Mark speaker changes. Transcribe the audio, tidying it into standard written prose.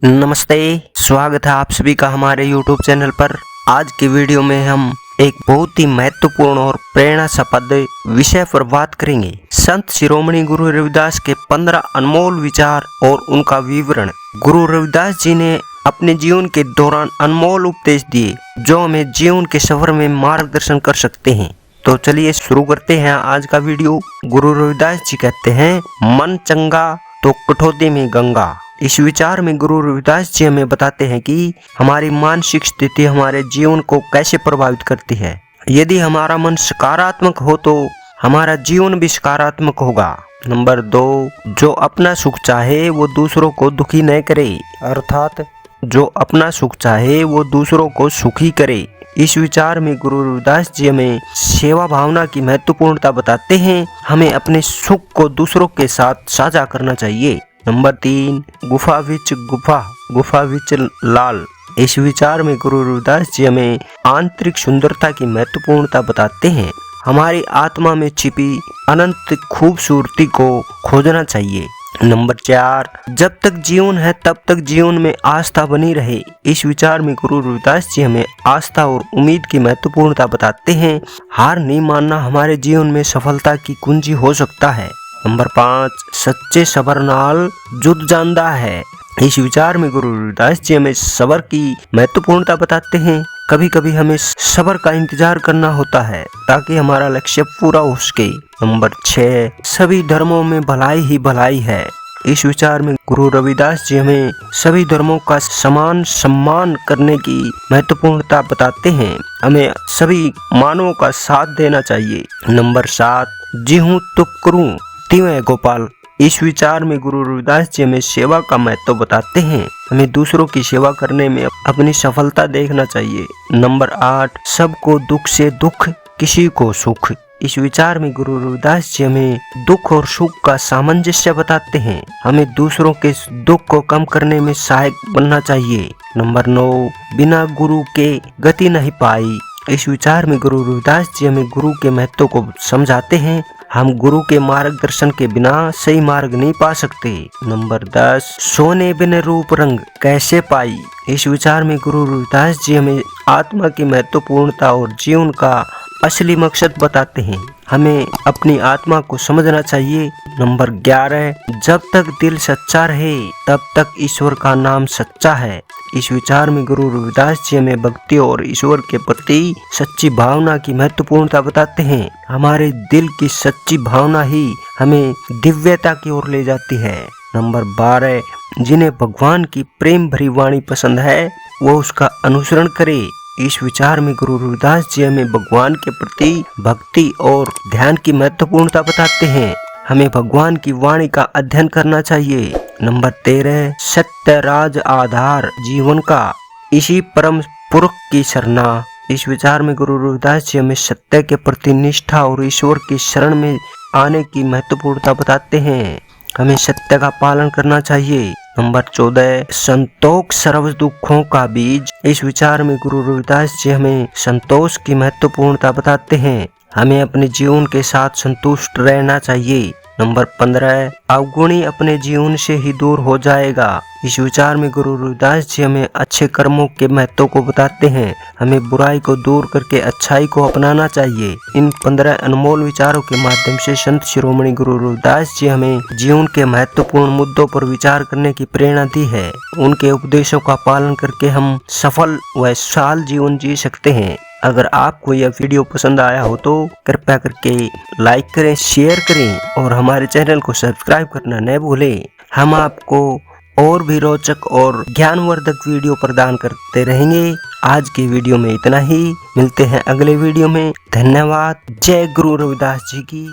Speaker 1: नमस्ते, स्वागत है आप सभी का हमारे YouTube चैनल पर। आज की वीडियो में हम एक बहुत ही महत्वपूर्ण और प्रेरणास्पद विषय पर बात करेंगे। संत शिरोमणि गुरु रविदास के 15 अनमोल विचार और उनका विवरण। गुरु रविदास जी ने अपने जीवन के दौरान अनमोल उपदेश दिए जो हमें जीवन के सफर में मार्गदर्शन कर सकते हैं। तो चलिए शुरू करते हैं आज का वीडियो। गुरु रविदास जी कहते हैं, मन चंगा तो कठौती में गंगा। इस विचार में गुरु रविदास जी हमें बताते हैं कि हमारी मानसिक स्थिति हमारे जीवन को कैसे प्रभावित करती है। यदि हमारा मन सकारात्मक हो तो हमारा जीवन भी सकारात्मक होगा। नंबर 2, जो अपना सुख चाहे वो दूसरों को दुखी न करे, अर्थात जो अपना सुख चाहे वो दूसरों को सुखी करे। इस विचार में गुरु रविदास जी हमें सेवा भावना की महत्वपूर्णता बताते हैं। हमें अपने सुख को दूसरों के साथ साझा करना चाहिए। नंबर 3, गुफा विच लाल। इस विचार में गुरु रविदास जी हमें आंतरिक सुंदरता की महत्वपूर्णता बताते हैं। हमारी आत्मा में छिपी अनंत खूबसूरती को खोजना चाहिए। नंबर 4, जब तक जीवन है तब तक जीवन में आस्था बनी रहे। इस विचार में गुरु रविदास जी हमें आस्था और उम्मीद की महत्वपूर्णता बताते हैं। हार नहीं मानना हमारे जीवन में सफलता की कुंजी हो सकता है। नंबर 5, सच्चे सबर नाल जुद जांदा है। इस विचार में गुरु रविदास जी हमें सबर की महत्वपूर्णता बताते हैं। कभी कभी हमें सबर का इंतजार करना होता है ताकि हमारा लक्ष्य पूरा हो सके। नंबर 6, सभी धर्मों में भलाई ही भलाई है। इस विचार में गुरु रविदास जी हमें सभी धर्मों का समान सम्मान करने की महत्वपूर्णता बताते हैं। हमें सभी मानवों का साथ देना चाहिए। नंबर 7, जी हूँ तो करूँ तिवै गोपाल। इस विचार में गुरु रविदास जी हमें सेवा का महत्व बताते हैं। हमें दूसरों की सेवा करने में अपनी सफलता देखना चाहिए। नंबर 8, सबको दुख से दुख किसी को सुख। इस विचार में गुरु रविदास जी हमें दुख और सुख का सामंजस्य बताते हैं। हमें दूसरों के दुख को कम करने में सहायक बनना चाहिए। नंबर 9, बिना गुरु के गति नहीं पाई। इस विचार में गुरु रविदास जी हमें गुरु के महत्व को समझाते हैं। हम गुरु के मार्गदर्शन के बिना सही मार्ग नहीं पा सकते। नंबर 10, सोने बिन रूप रंग कैसे पाई। इस विचार में गुरु रविदास जी हमें आत्मा की महत्वपूर्णता और जीवन का असली मकसद बताते हैं। हमें अपनी आत्मा को समझना चाहिए। नंबर 11, जब तक दिल सच्चा रहे तब तक ईश्वर का नाम सच्चा है। इस विचार में गुरु रविदास जी हमें भक्ति और ईश्वर के प्रति सच्ची भावना की महत्वपूर्णता बताते हैं। हमारे दिल की सच्ची भावना ही हमें दिव्यता की ओर ले जाती है। नंबर 12, जिन्हें भगवान की प्रेम भरी वाणी पसंद है वो उसका अनुसरण करे। इस विचार में गुरु रविदास जी हमें भगवान के प्रति भक्ति और ध्यान की महत्वपूर्णता बताते हैं। हमें भगवान की वाणी का अध्ययन करना चाहिए। नंबर 13, सत्य राज आधार जीवन का, इसी परम पुरुष की शरणा। इस विचार में गुरु रविदास जी हमें सत्य के प्रति निष्ठा और ईश्वर की शरण में आने की महत्वपूर्णता बताते हैं। हमें सत्य का पालन करना चाहिए। नंबर 14, संतोष सर्व दुखों का बीज। इस विचार में गुरु रविदास जी हमें संतोष की महत्वपूर्णता बताते हैं। हमें अपने जीवन के साथ संतुष्ट रहना चाहिए। नंबर 15, अवगुणी अपने जीवन से ही दूर हो जाएगा। इस विचार में गुरु रविदास जी हमें अच्छे कर्मों के महत्व को बताते हैं। हमें बुराई को दूर करके अच्छाई को अपनाना चाहिए। इन 15 अनमोल विचारों के माध्यम से संत शिरोमणि गुरु रविदास जी हमें जीवन के महत्वपूर्ण मुद्दों पर विचार करने की प्रेरणा दी है। उनके उपदेशों का पालन करके हम सफल व खुशहाल जीवन जी सकते हैं। अगर आपको यह वीडियो पसंद आया हो तो कृपया करके लाइक करें, शेयर करें और हमारे चैनल को सब्सक्राइब करना न भूलें। हम आपको और भी रोचक और ज्ञानवर्धक वीडियो प्रदान करते रहेंगे। आज की वीडियो में इतना ही। मिलते हैं अगले वीडियो में। धन्यवाद। जय गुरु रविदास जी की।